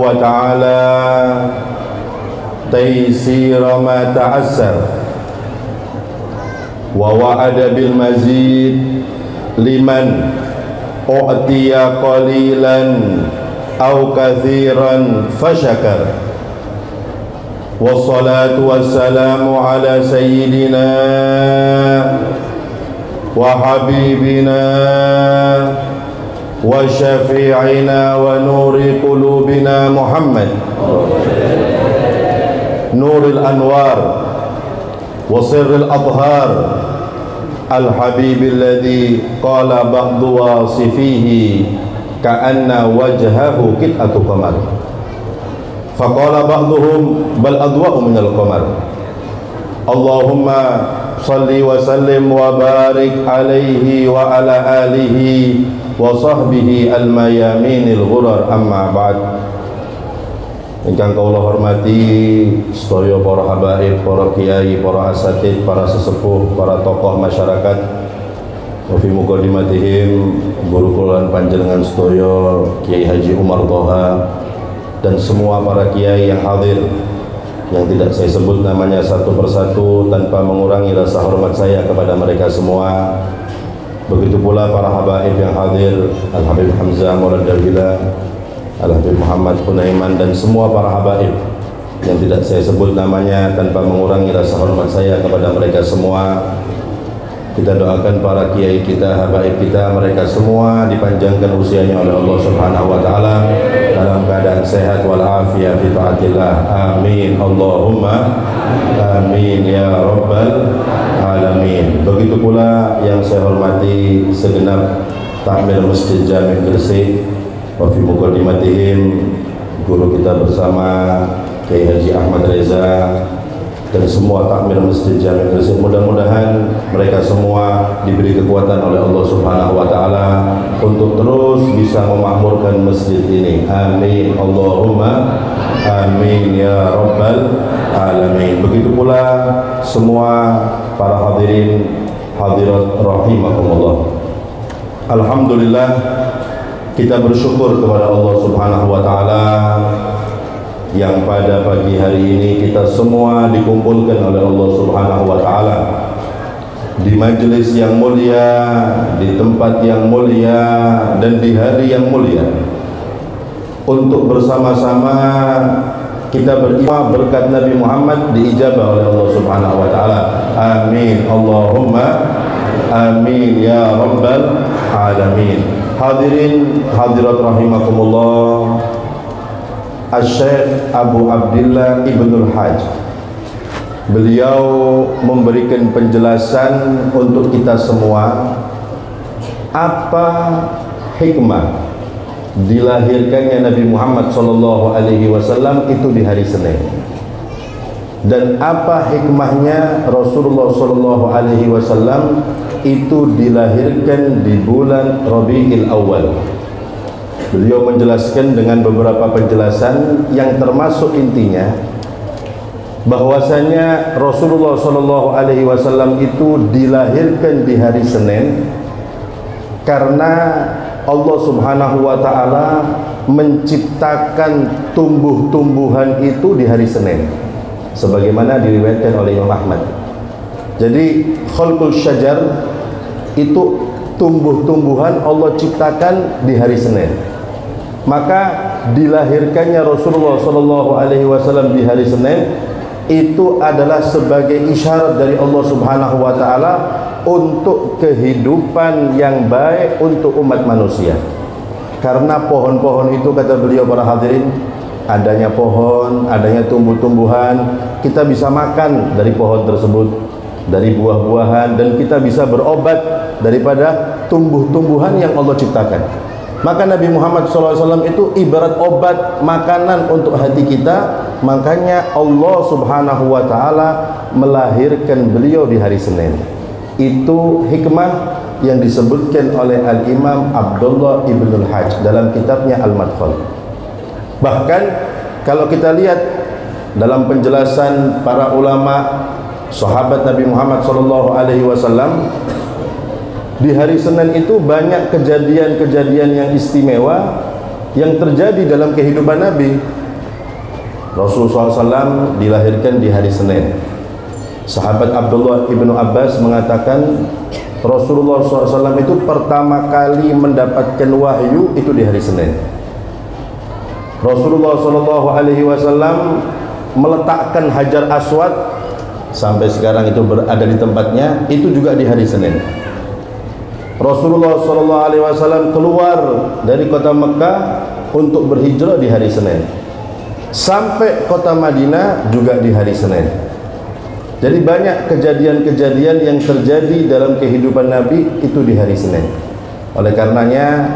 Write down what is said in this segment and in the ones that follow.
wa ta'ala taysira ma ta'assar wa wa'ada bil mazid liman u'tiya qalilan aw kathiran fashakar. Wassalatu wassalamu ala sayyidina wa habibina wa syafi'ina wa nuri qulubina Muhammad nuril anwar wa sirril adhar al-habib alladhi qala ba'du wasifihi ka'anna wajhahu qit'atu qamar faqala ba'duhum bal adwa'u minal qamar. Allahumma salli wa sallim wa barik alaihi wa ala alihi wa sahbihi al-mayaminil ghurar, amma ba'd. Ingkang kula hormati sedaya para habaib, para kiai, para asatid, para sesepuh, para tokoh masyarakat, wa fi muqaddimatihim guru kula panjenengan sedaya Kiai Haji Umar Toha dan semua para kiai yang hadir, yang tidak saya sebut namanya satu persatu tanpa mengurangi rasa hormat saya kepada mereka semua. Begitu pula para habaib yang hadir, Al-Habib Hamzah Maulana Darbila, Al-Habib Muhammad Punaiman, dan semua para habaib yang tidak saya sebut namanya tanpa mengurangi rasa hormat saya kepada mereka semua. Kita doakan para kiai kita, habaib kita, mereka semua dipanjangkan usianya oleh Allah Subhanahu wa taala dalam keadaan sehat wal afiyah fi taatillah. Amin. Allahumma amin ya rabbal alamin. Begitu pula yang saya hormati segenap takmir Masjid Jami' Gresik, wa fi muqaddimatihim guru kita bersama Kiai Haji Ahmad Reza dan semua takmir Masjid Jami' Gresik. Mudah-mudahan mereka semua diberi kekuatan oleh Allah Subhanahu wa taala untuk terus bisa memakmurkan masjid ini. Amin. Allahumma amin ya rabbal alamin. Begitu pula semua para hadirin hadirat rahimakumullah. Alhamdulillah, kita bersyukur kepada Allah Subhanahu wa taala yang pada pagi hari ini kita semua dikumpulkan oleh Allah Subhanahu wa taala di majelis yang mulia, di tempat yang mulia, dan di hari yang mulia untuk bersama-sama kita beriman berkat Nabi Muhammad diijabah oleh Allah Subhanahu wa taala. Amin. Allahumma amin ya rabbal alamin. Hadirin hadirat rahimakumullah, Asy-Syaikh Abu Abdillah Ibnul Hajj, beliau memberikan penjelasan untuk kita semua apa hikmah dilahirkannya Nabi Muhammad SAW itu di hari Senin, dan apa hikmahnya Rasulullah SAW itu dilahirkan di bulan Rabiul Awal. Beliau menjelaskan dengan beberapa penjelasan yang termasuk intinya bahwasanya Rasulullah SAW itu dilahirkan di hari Senin karena Allah Subhanahu wa taala menciptakan tumbuh-tumbuhan itu di hari Senin sebagaimana diriwayatkan oleh Imam Ahmad. Jadi khalqul syajar itu tumbuh-tumbuhan Allah ciptakan di hari Senin. Maka dilahirkannya Rasulullah SAW di hari Senin itu adalah sebagai isyarat dari Allah Subhanahu wa taala untuk kehidupan yang baik untuk umat manusia. Karena pohon-pohon itu, kata beliau para hadirin, adanya pohon, adanya tumbuh-tumbuhan, kita bisa makan dari pohon tersebut, dari buah-buahan, dan kita bisa berobat daripada tumbuh-tumbuhan yang Allah ciptakan. Maka Nabi Muhammad SAW itu ibarat obat makanan untuk hati kita. Makanya Allah Subhanahu wa ta'ala melahirkan beliau di hari Senin. Itu hikmah yang disebutkan oleh Al-Imam Abdullah Ibnul Hajj dalam kitabnya Al-Madkhal. Bahkan kalau kita lihat dalam penjelasan para ulama sahabat Nabi Muhammad SAW, di hari Senin itu banyak kejadian-kejadian yang istimewa yang terjadi dalam kehidupan Nabi. Rasulullah SAW dilahirkan di hari Senin. Sahabat Abdullah ibnu Abbas mengatakan Rasulullah SAW itu pertama kali mendapatkan wahyu itu di hari Senin. Rasulullah SAW meletakkan Hajar Aswad sampai sekarang itu berada di tempatnya itu juga di hari Senin. Rasulullah SAW keluar dari kota Mekah untuk berhijrah di hari Senin. Sampai kota Madinah juga di hari Senin. Jadi banyak kejadian-kejadian yang terjadi dalam kehidupan Nabi itu di hari Senin. Oleh karenanya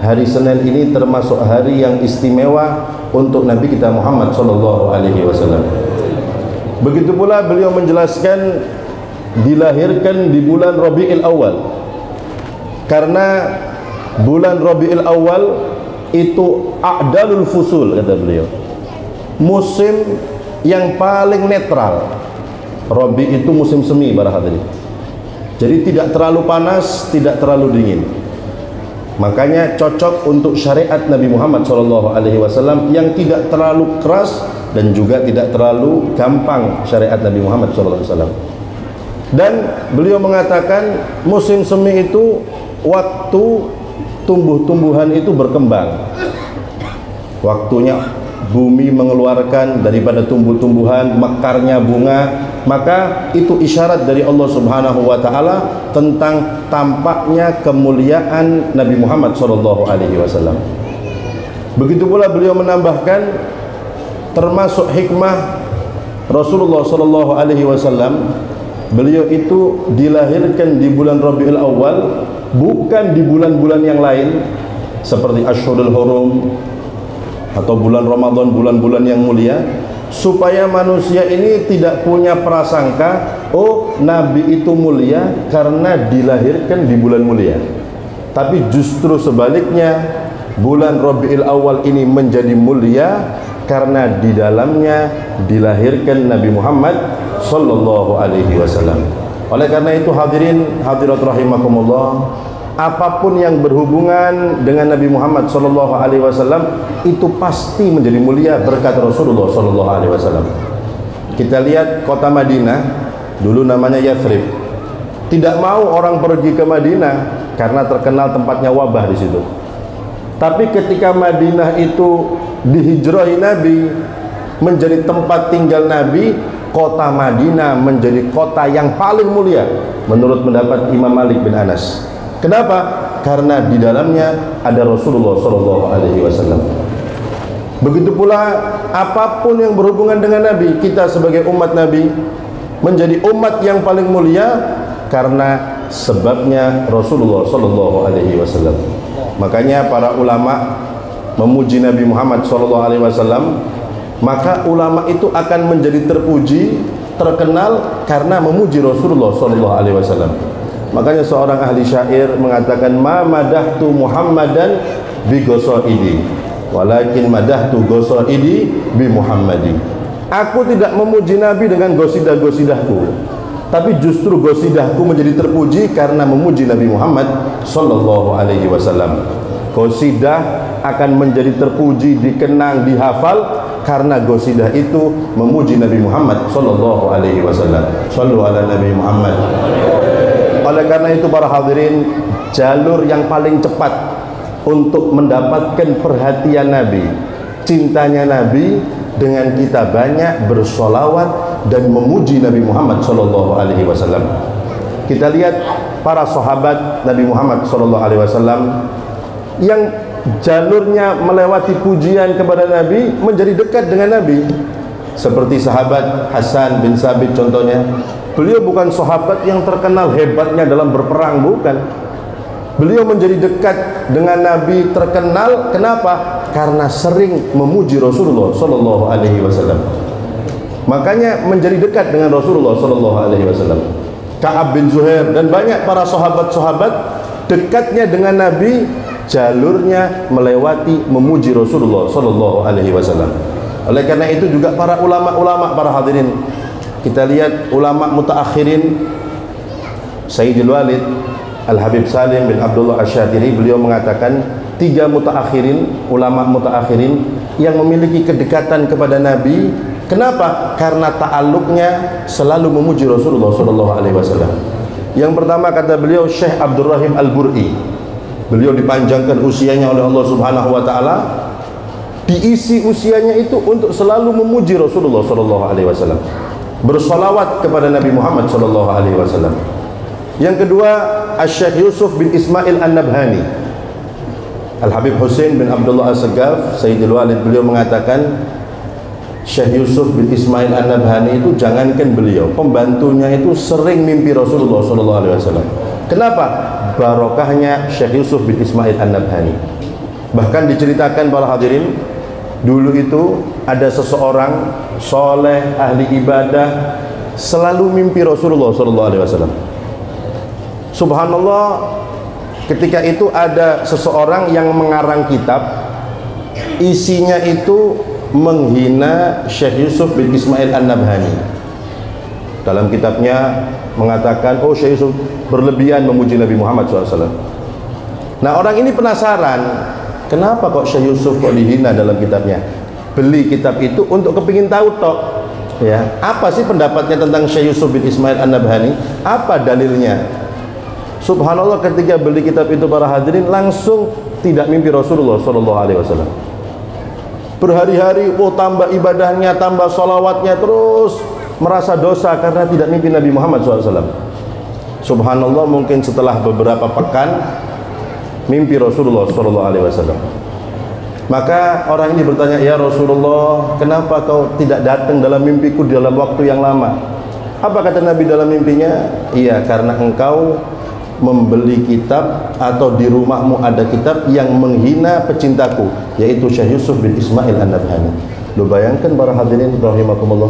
hari Senin ini termasuk hari yang istimewa untuk Nabi kita Muhammad SAW. Begitu pula beliau menjelaskan dilahirkan di bulan Rabiul Awal, karena bulan Rabiul Awal itu a'dalul fusul, kata beliau, musim yang paling netral. Rabi itu musim semi para hadirin, jadi tidak terlalu panas, tidak terlalu dingin. Makanya cocok untuk syariat Nabi Muhammad SAW yang tidak terlalu keras dan juga tidak terlalu gampang syariat Nabi Muhammad SAW. Dan beliau mengatakan musim semi itu waktu tumbuh-tumbuhan itu berkembang, waktunya bumi mengeluarkan daripada tumbuh-tumbuhan, mekarnya bunga. Maka itu isyarat dari Allah Subhanahu wa Ta'ala tentang tampaknya kemuliaan Nabi Muhammad SAW. Begitu pula beliau menambahkan termasuk hikmah Rasulullah SAW, beliau itu dilahirkan di bulan Rabiul Awal, bukan di bulan-bulan yang lain seperti Ashhurul Hurum atau bulan Ramadan, bulan-bulan yang mulia, supaya manusia ini tidak punya prasangka oh Nabi itu mulia karena dilahirkan di bulan mulia. Tapi justru sebaliknya, bulan Rabiul Awal ini menjadi mulia karena di dalamnya dilahirkan Nabi Muhammad sallallahu alaihi wasallam. Oleh karena itu hadirin hadirat rahimakumullah, apapun yang berhubungan dengan Nabi Muhammad sallallahu alaihi wasallam itu pasti menjadi mulia berkat Rasulullah sallallahu alaihi wasallam. Kita lihat kota Madinah, dulu namanya Yathrib. Tidak mau orang pergi ke Madinah karena terkenal tempatnya wabah di situ. Tapi ketika Madinah itu dihijrahi Nabi, menjadi tempat tinggal Nabi, kota Madinah menjadi kota yang paling mulia menurut pendapat Imam Malik bin Anas. Kenapa? Karena di dalamnya ada Rasulullah SAW. Begitu pula apapun yang berhubungan dengan Nabi, kita sebagai umat Nabi menjadi umat yang paling mulia karena sebabnya Rasulullah SAW. Makanya para ulama memuji Nabi Muhammad SAW, maka ulama itu akan menjadi terpuji, terkenal karena memuji Rasulullah SAW. Makanya seorang ahli syair mengatakan, ma madahtu Muhammadan bi gosoidi, walakin madahtu gosoidi bi Muhammadi. Aku tidak memuji Nabi dengan gosidah-gosidahku, tapi justru gosidahku menjadi terpuji karena memuji Nabi Muhammad sallallahu alaihi wasallam. Gosidah akan menjadi terpuji, dikenang, dihafal karena gosidah itu memuji Nabi Muhammad sallallahu alaihi wasallam. Shallu ala Nabi Muhammad. Oleh karena itu para hadirin, jalur yang paling cepat untuk mendapatkan perhatian Nabi, cintanya Nabi, dengan kita banyak bersolawat dan memuji Nabi Muhammad SAW. Kita lihat para sahabat Nabi Muhammad SAW yang jalurnya melewati pujian kepada Nabi menjadi dekat dengan Nabi. Seperti sahabat Hasan bin Sabit contohnya. Beliau bukan sahabat yang terkenal hebatnya dalam berperang, bukan. Beliau menjadi dekat dengan Nabi, terkenal. Kenapa? Karena sering memuji Rasulullah sallallahu alaihi wasallam. Makanya menjadi dekat dengan Rasulullah sallallahu alaihi wasallam. Ka'ab bin Zuhair dan banyak para sahabat-sahabat dekatnya dengan Nabi, jalurnya melewati memuji Rasulullah sallallahu alaihi wasallam. Oleh karena itu juga para ulama-ulama, para hadirin, kita lihat ulama mutaakhirin, Sayyidul Walid Al-Habib Salim bin Abdullah Asy-Syatiri, beliau mengatakan tiga mutaakhirin, ulama mutaakhirin yang memiliki kedekatan kepada Nabi. Kenapa? Karena ta'alluqnya selalu memuji Rasulullah sallallahu alaihi wasallam. Yang pertama kata beliau Syekh Abdurrahim Al-Bur'i. Beliau dipanjangkan usianya oleh Allah Subhanahu wa taala. Diisi usianya itu untuk selalu memuji Rasulullah sallallahu alaihi wasallam. Bersolawat kepada Nabi Muhammad sallallahu alaihi wasallam. Yang kedua, Syekh Yusuf bin Ismail An-Nabhani. Al-Habib Hussein bin Abdullah As-Sagaf, Sayyidul Walid, beliau mengatakan Syekh Yusuf bin Ismail An-Nabhani itu jangankan beliau, pembantunya itu sering mimpi Rasulullah sallallahu alaihi wasallam. Kenapa? Barokahnya Syekh Yusuf bin Ismail An-Nabhani. Bahkan diceritakan para hadirin, dulu itu ada seseorang soleh, ahli ibadah, selalu mimpi Rasulullah sallallahu alaihi wasallam. Subhanallah, ketika itu ada seseorang yang mengarang kitab, isinya itu menghina Syekh Yusuf bin Ismail An-Nabhani. Dalam kitabnya mengatakan, oh Syekh Yusuf berlebihan memuji Nabi Muhammad SAW. Nah, orang ini penasaran, kenapa kok Syekh Yusuf kok dihina dalam kitabnya? Beli kitab itu untuk kepingin tahu tok, ya, apa sih pendapatnya tentang Syekh Yusuf bin Ismail An-Nabhani? Apa dalilnya? Subhanallah, ketika beli kitab itu para hadirin langsung tidak mimpi Rasulullah sallallahu alaihi wasallam. Berhari-hari, tambah ibadahnya, tambah sholawatnya, terus merasa dosa karena tidak mimpi Nabi Muhammad SAW. Subhanallah, mungkin setelah beberapa pekan mimpi Rasulullah SAW. Maka orang ini bertanya, ya Rasulullah, kenapa kau tidak datang dalam mimpiku dalam waktu yang lama? Apa kata Nabi dalam mimpinya? Iya, karena engkau membeli kitab atau di rumahmu ada kitab yang menghina pecintaku, yaitu Syekh Yusuf bin Ismail An-Nabhani. Lu bayangkan para hadirin rahimakumullah,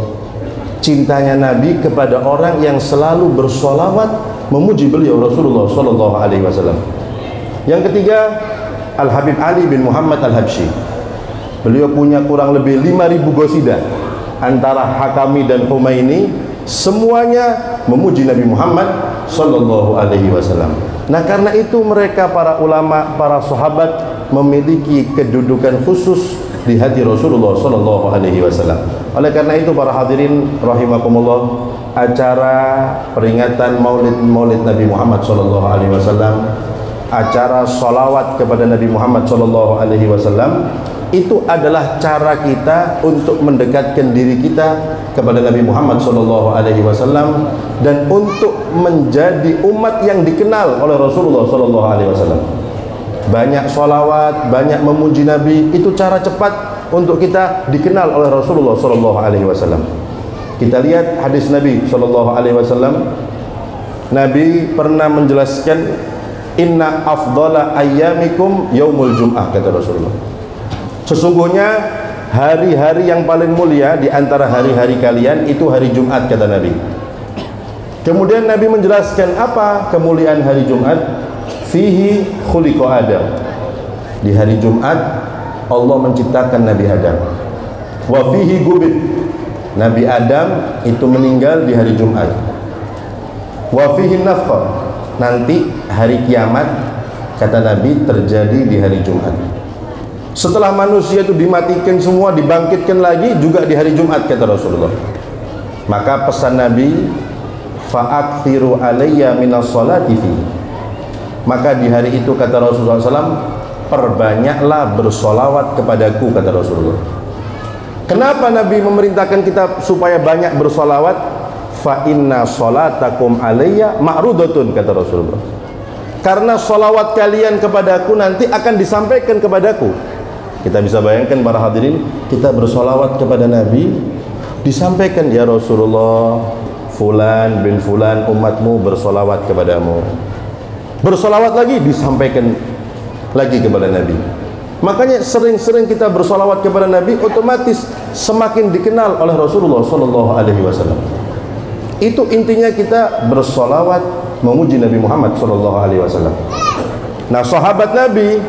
cintanya Nabi kepada orang yang selalu bersolawat memuji beliau Rasulullah sallallahu alaihi wasallam. Yang ketiga, Al-Habib Ali bin Muhammad Al-Habsyi. Beliau punya kurang lebih 5.000 gosidah, antara Hakami dan Humaini, semuanya memuji Nabi Muhammad sallallahu alaihi wasallam. Nah, karena itu mereka para ulama, para sahabat memiliki kedudukan khusus di hati Rasulullah sallallahu alaihi wasallam. Oleh karena itu para hadirin rahimakumullah, acara peringatan Maulid Nabi Muhammad sallallahu alaihi wasallam, acara sholawat kepada Nabi Muhammad sallallahu alaihi wasallam, itu adalah cara kita untuk mendekatkan diri kita kepada Nabi Muhammad sallallahu alaihi wasallam dan untuk menjadi umat yang dikenal oleh Rasulullah sallallahu alaihi wasallam. Banyak sholawat, banyak memuji Nabi, itu cara cepat untuk kita dikenal oleh Rasulullah sallallahu alaihi wasallam. Kita lihat hadis Nabi sallallahu alaihi wasallam. Nabi pernah menjelaskan, inna afdhala ayyamikum yaumul jum'ah, kata Rasulullah. Sesungguhnya hari-hari yang paling mulia di antara hari-hari kalian itu hari Jumat, kata Nabi. Kemudian Nabi menjelaskan apa kemuliaan hari Jumat? Fihi khuliqa Adam. Di hari Jumat Allah menciptakan Nabi Adam. Wa fihi gubid. Nabi Adam itu meninggal di hari Jumat. Wa fihi nafkhah. Nanti hari kiamat, kata Nabi, terjadi di hari Jumat. Setelah manusia itu dimatikan semua, dibangkitkan lagi juga di hari Jumat, kata Rasulullah. Maka pesan Nabi, fa'akthiru alayya minas sholati fi. Maka di hari itu, kata Rasulullah SAW, perbanyaklah bersolawat kepadaku, kata Rasulullah. Kenapa Nabi memerintahkan kita supaya banyak bersolawat? Fa inna sholatakum alayya ma'rudatun, kata Rasulullah. Karena solawat kalian kepadaku nanti akan disampaikan kepadaku. Kita bisa bayangkan para hadirin, kita bersolawat kepada Nabi, disampaikan, ya Rasulullah, fulan bin fulan umatmu bersolawat kepadamu. Bersolawat lagi, disampaikan lagi kepada Nabi. Makanya sering-sering kita bersolawat kepada Nabi, otomatis semakin dikenal oleh Rasulullah sallallahu alaihi wasallam. Itu intinya, kita bersolawat memuji Nabi Muhammad sallallahu alaihi wasallam. Nah, sahabat Nabi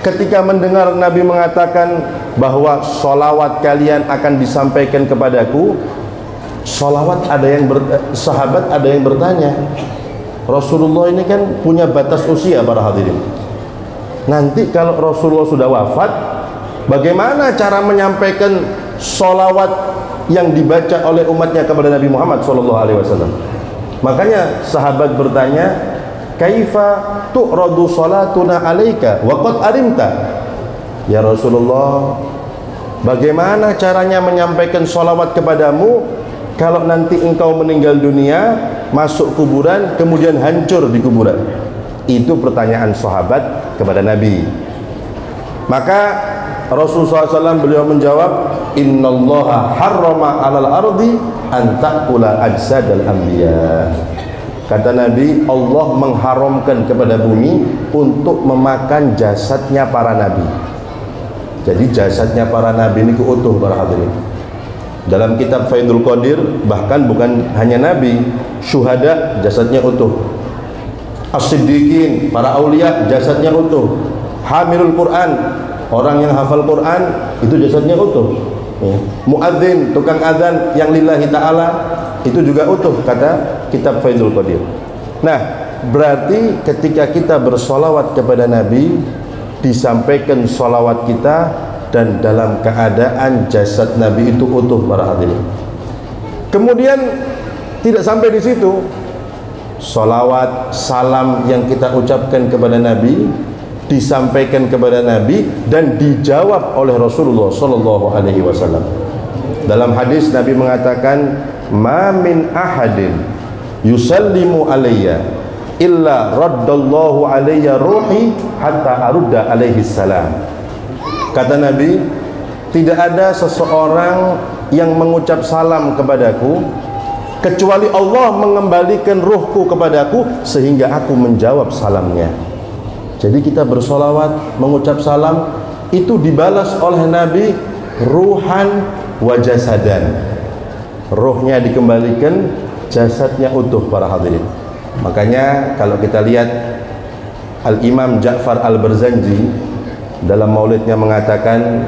ketika mendengar Nabi mengatakan bahwa solawat kalian akan disampaikan kepadaku, sahabat ada yang bertanya, Rasulullah ini kan punya batas usia para hadirin. nanti kalau Rasulullah sudah wafat, bagaimana cara menyampaikan sholawat yang dibaca oleh umatnya kepada Nabi Muhammad SAW? Makanya sahabat bertanya, kaifa tu'radu salatuna alaika wa qad arimta? Ya Rasulullah, bagaimana caranya menyampaikan sholawat kepadamu kalau nanti engkau meninggal dunia, masuk kuburan, kemudian hancur di kuburan? Itu pertanyaan sahabat kepada Nabi. Maka Rasulullah SAW beliau menjawab, innallaha harrama alal ardi an ta'kula ajsadal anbiya. Kata Nabi, Allah mengharamkan kepada bumi untuk memakan jasadnya para nabi. Jadi jasadnya para nabi ini utuh, para hadirin. Dalam kitab Faidul Qadir, bahkan bukan hanya nabi, syuhada jasadnya utuh, as-siddiqin, para aulia jasadnya utuh, hamilul Quran, orang yang hafal Quran itu jasadnya utuh, muadzin, tukang adzan yang lillahi ta'ala itu juga utuh, kata kitab Faidul Qadir. Nah, berarti ketika kita bersolawat kepada Nabi, disampaikan solawat kita dan dalam keadaan jasad Nabi itu utuh, para hadirin. Kemudian tidak sampai di situ, solawat salam yang kita ucapkan kepada Nabi disampaikan kepada Nabi dan dijawab oleh Rasulullah Sallallahu Alaihi Wasallam. Dalam hadis Nabi mengatakan, ma min ahadin yusallimu alayya illa raddallahu alayya ruhi hatta arudda alaihi salam. Kata Nabi, tidak ada seseorang yang mengucap salam kepadaku kecuali Allah mengembalikan ruhku kepadaku sehingga aku menjawab salamnya. Jadi kita bersolawat, mengucap salam, itu dibalas oleh Nabi ruhan wa jasadan. Ruhnya dikembalikan, jasadnya utuh, para hadirin. Makanya kalau kita lihat Al-Imam Ja'far Al-Barzanji dalam maulidnya mengatakan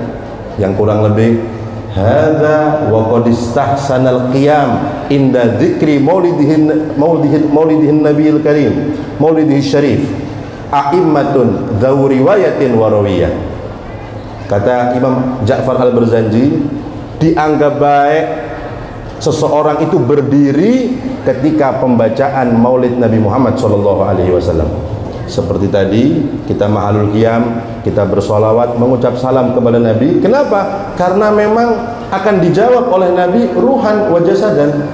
yang kurang lebih, hadza wa qad istahsanal qiyam inda dzikri maulidihin nabiyil karim, maulidihi syarif, a'immatun dzaw riwayatin wa rawiyah. Kata Imam Ja'far Al-Barzanji, dianggap baik seseorang itu berdiri ketika pembacaan maulid Nabi Muhammad SAW. Seperti tadi kita mahalul qiyam, kita bersolawat, mengucap salam kepada Nabi. Kenapa? Karena memang akan dijawab oleh Nabi ruhan wa jasadan.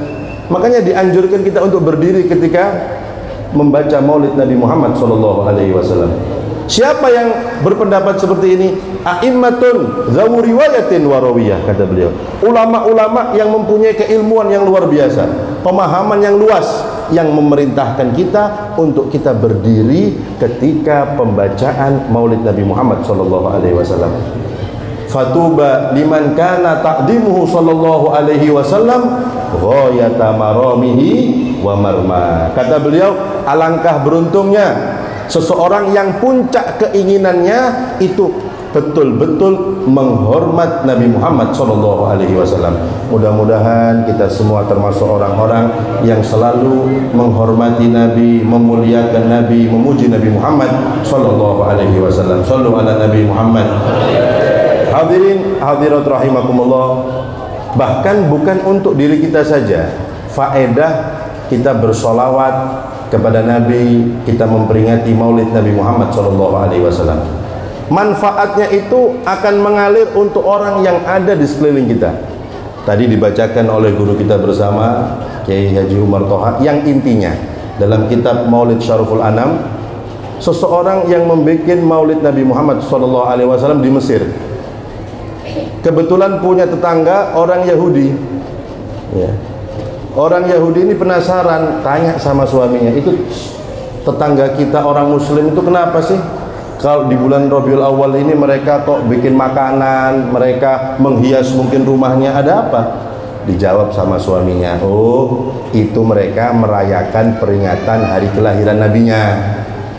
Makanya dianjurkan kita untuk berdiri ketika membaca maulid Nabi Muhammad SAW. Siapa yang berpendapat seperti ini? A'immatun dzawu riwayatin wa rawiyah, kata beliau. Ulama-ulama yang mempunyai keilmuan yang luar biasa, pemahaman yang luas, yang memerintahkan kita untuk kita berdiri ketika pembacaan maulid Nabi Muhammad SAW. Fatuba liman kana taqdimuhu sallallahu alaihi wasallam ghayata maramihi wa marma. Kata beliau, alangkah beruntungnya seseorang yang puncak keinginannya itu betul-betul menghormat Nabi Muhammad SAW. Mudah-mudahan kita semua termasuk orang-orang yang selalu menghormati Nabi, memuliakan Nabi, memuji Nabi Muhammad SAW. Sallu ala Nabi Muhammad. Hadirin hadirat rahimakumullah, bahkan bukan untuk diri kita saja, faedah kita bersolawat kepada Nabi, kita memperingati maulid Nabi Muhammad SAW, manfaatnya itu akan mengalir untuk orang yang ada di sekeliling kita. Tadi dibacakan oleh guru kita bersama, Kiai Haji Umar Toha, yang intinya dalam kitab Maulid Syariful Anam, seseorang yang membuat maulid Nabi Muhammad SAW di Mesir, kebetulan punya tetangga orang Yahudi, ya. Orang Yahudi ini penasaran, tanya sama suaminya, itu tetangga kita orang Muslim itu kenapa sih kalau di bulan Rabiul Awal ini mereka kok bikin makanan, mereka menghias mungkin rumahnya, ada apa? Dijawab sama suaminya, oh itu mereka merayakan peringatan hari kelahiran nabinya.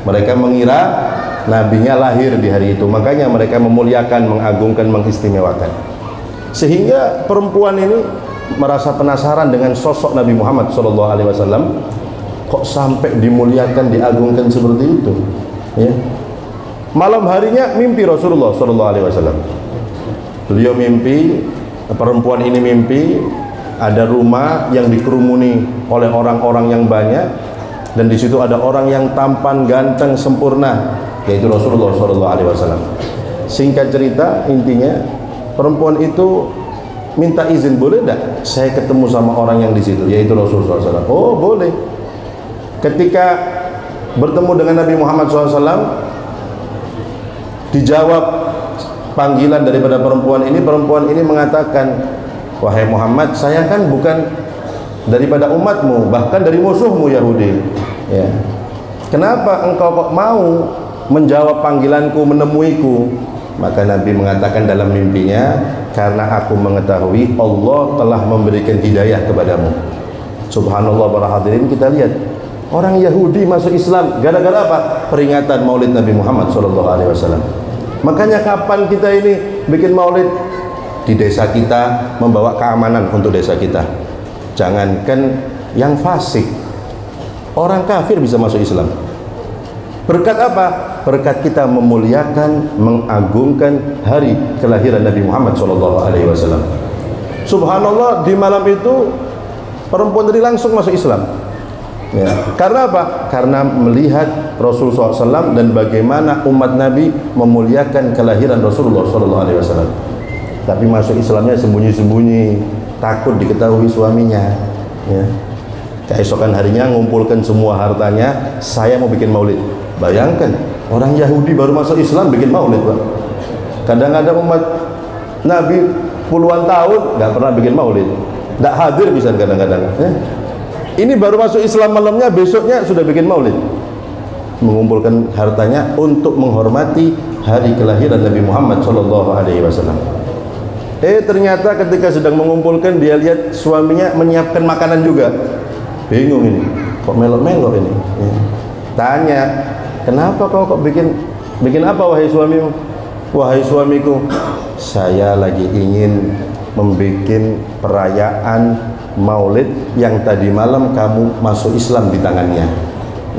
Mereka mengira nabinya lahir di hari itu, makanya mereka memuliakan, mengagungkan, mengistimewakan. Sehingga perempuan ini merasa penasaran dengan sosok Nabi Muhammad SAW, kok sampai dimuliakan, diagungkan seperti itu, ya. Malam harinya mimpi Rasulullah sallallahu alaihi wasallam. Beliau mimpi, perempuan ini mimpi ada rumah yang dikerumuni oleh orang-orang yang banyak, dan di situ ada orang yang tampan, ganteng, sempurna, yaitu Rasulullah sallallahu alaihi wasallam. Singkat cerita, intinya perempuan itu minta izin, boleh tidak saya ketemu sama orang yang di situ, yaitu Rasulullah SAW. Oh boleh. Ketika bertemu dengan Nabi Muhammad SAW, dijawab panggilan daripada perempuan ini mengatakan, wahai Muhammad, saya kan bukan daripada umatmu, bahkan dari musuhmu Yahudi, ya. Kenapa engkau kok mau menjawab panggilanku, menemuiku? Maka Nabi mengatakan dalam mimpinya, karena aku mengetahui Allah telah memberikan hidayah kepadamu. Subhanallah, para hadirin, kita lihat orang Yahudi masuk Islam gara-gara apa? Peringatan Maulid Nabi Muhammad SAW. Makanya kapan kita ini bikin maulid? Di desa kita, membawa keamanan untuk desa kita. Jangankan yang fasik, orang kafir bisa masuk Islam. Berkat apa? Berkat kita memuliakan, mengagungkan hari kelahiran Nabi Muhammad SAW. Subhanallah, di malam itu perempuan tadi langsung masuk Islam, ya. Karena apa? Karena melihat Rasulullah SAW dan bagaimana umat Nabi memuliakan kelahiran Rasulullah SAW. Tapi masuk Islamnya sembunyi-sembunyi, takut diketahui suaminya, ya. Keesokan harinya ngumpulkan semua hartanya, saya mau bikin maulid. Bayangkan, orang Yahudi baru masuk Islam bikin maulid, Pak. Kadang-kadang umat Nabi puluhan tahun nggak pernah bikin maulid, nggak hadir bisa kadang-kadang, ya. Ini baru masuk Islam malamnya, besoknya sudah bikin maulid, mengumpulkan hartanya untuk menghormati hari kelahiran Nabi Muhammad SAW. Ternyata ketika sedang mengumpulkan, dia lihat suaminya menyiapkan makanan juga. Bingung ini, kok melok-melok ini, ya. Tanya, kenapa kau kok bikin apa wahai suamimu? Wahai suamiku, saya lagi ingin membuat perayaan maulid yang tadi malam kamu masuk Islam di tangannya,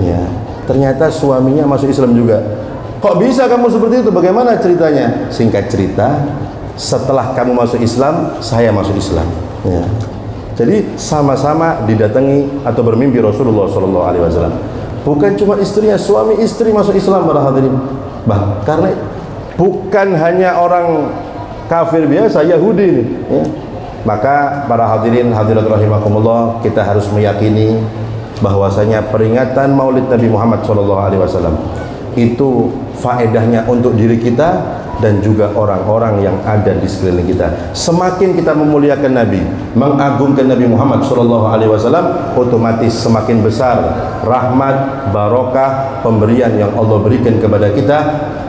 ya. Ternyata suaminya masuk Islam juga. Kok bisa kamu seperti itu? Bagaimana ceritanya? Singkat cerita, setelah kamu masuk Islam, saya masuk Islam, ya. Jadi sama-sama didatangi atau bermimpi Rasulullah SAW. Bukan cuma istrinya, suami istri masuk Islam, para hadirin. Karena bukan hanya orang kafir biasa, Yahudi ini, ya. Maka para hadirin hadirat rahimakumullah, kita harus meyakini bahwasanya peringatan Maulid Nabi Muhammad SAW itu faedahnya untuk diri kita dan juga orang-orang yang ada di sekeliling kita. Semakin kita memuliakan Nabi, mengagungkan Nabi Muhammad SAW, otomatis semakin besar rahmat, barokah, pemberian yang Allah berikan kepada kita,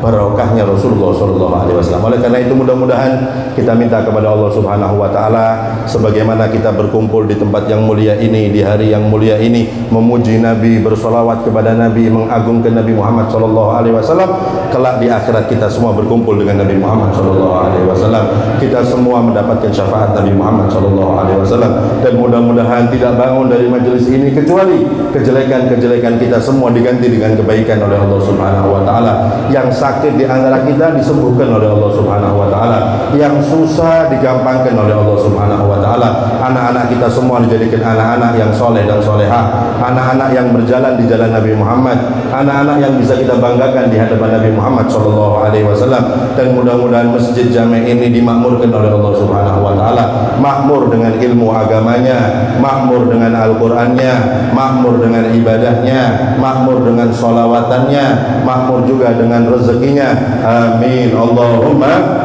barokahnya Rasulullah SAW. Oleh karena itu, mudah-mudahan kita minta kepada Allah Subhanahu Wa Taala, sebagaimana kita berkumpul di tempat yang mulia ini, di hari yang mulia ini, memuji Nabi, bersolawat kepada Nabi, mengagungkan Nabi Muhammad SAW, kelak di akhirat kita semua berkumpul dengan Nabi Muhammad SAW. Kita semua mendapatkan syafaat Nabi Muhammad SAW, dan mudah-mudahan tidak bangun dari majelis ini kecuali kejelekan-kejelekan kita semua diganti dengan kebaikan oleh Allah Subhanahu Wa Taala. Yang sakit di antara kita disembuhkan oleh Allah Subhanahu Wa Taala, yang susah digampangkan oleh Allah Subhanahu Wa Taala. Anak-anak kita semua dijadikan anak-anak yang soleh dan solehah, anak-anak yang berjalan di jalan Nabi Muhammad, anak-anak yang bisa kita banggakan di hadapan Nabi Muhammad SAW. Dan mudah-mudahan masjid Jami' ini dimakmurkan oleh Allah Subhanahu Wa Taala, makmur dengan ilmu agamanya, makmur dengan Al-Qur'annya, makmur dengan ibadahnya, makmur dengan sholawatannya, makmur juga dengan rezekinya. Amin Allahumma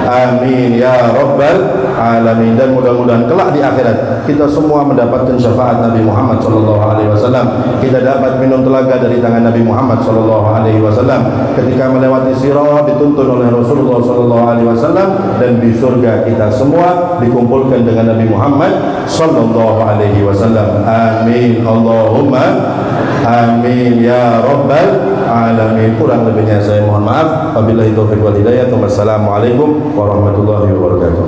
amin ya rabbal alamin. Dan mudah-mudahan kelak di akhirat kita semua mendapatkan syafaat Nabi Muhammad SAW. Kita dapat minum telaga dari tangan Nabi Muhammad SAW ketika melewati sirat, dituntun oleh Rasulullah SAW, dan di surga kita semua dikumpulkan dengan Nabi Muhammad SAW. Amin Allahumma amin ya rabbal alamin. Kurang lebihnya saya mohon maaf. Wabillahi taufiq wal hidayah. Wassalamualaikum warahmatullahi wabarakatuh.